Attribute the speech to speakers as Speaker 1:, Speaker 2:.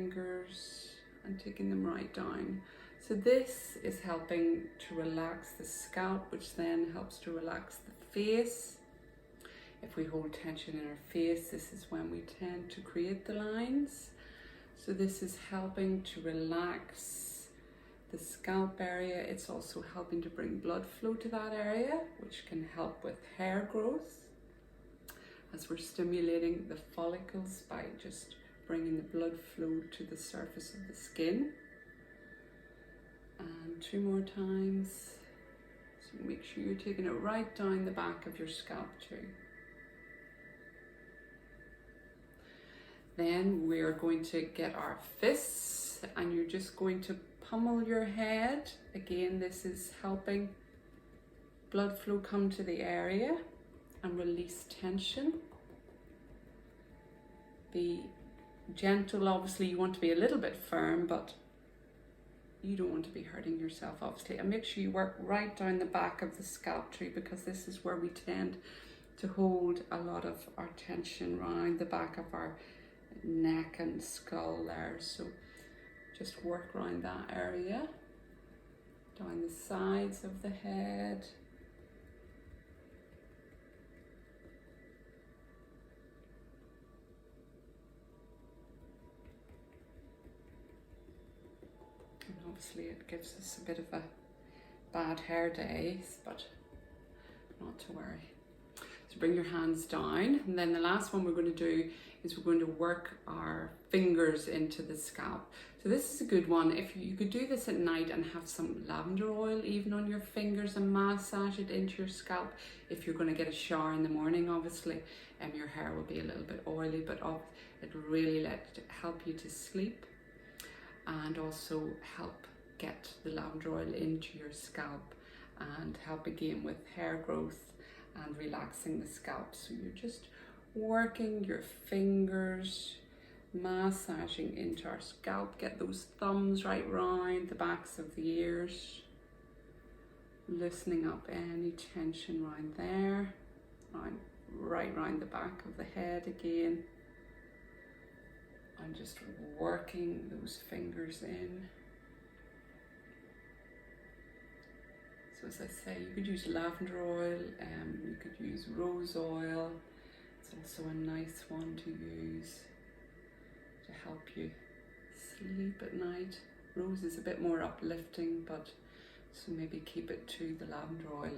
Speaker 1: fingers and taking them right down. So this is helping to relax the scalp, which then helps to relax the face. If we hold tension in our face, this is when we tend to create the lines. So this is helping to relax the scalp area. It's also helping to bring blood flow to that area, which can help with hair growth, as we're stimulating the follicles by just bringing the blood flow to the surface of the skin. And 2 more times. So make sure you're taking it right down the back of your scalp too. Then we're going to get our fists, and you're just going to pummel your head. Again, this is helping blood flow come to the area and release tension. Be gentle. Obviously you want to be a little bit firm, but you don't want to be hurting yourself, obviously. And make sure you work right down the back of the scalp too, because this is where we tend to hold a lot of our tension around the back of our neck and skull there. So just work around that area, down the sides of the head. And obviously it gives us a bit of a bad hair days, but not to worry. So bring your hands down, and then the last one we're going to do is we're going to work our fingers into the scalp. So this is a good one. If you could do this at night and have some lavender oil even on your fingers and massage it into your scalp. If you're going to get a shower in the morning, obviously, your hair will be a little bit oily, but it'll really help you to sleep, and also help get the lavender oil into your scalp and help again with hair growth and relaxing the scalp. So you're just working your fingers, massaging into our scalp. Get those thumbs right round the backs of the ears, loosening up any tension round there, right round the back of the head again, and just working those fingers in. So as I say, you could use lavender oil, you could use rose oil. It's also a nice one to use to help you sleep at night. Rose is a bit more uplifting, but so maybe keep it to the lavender oil.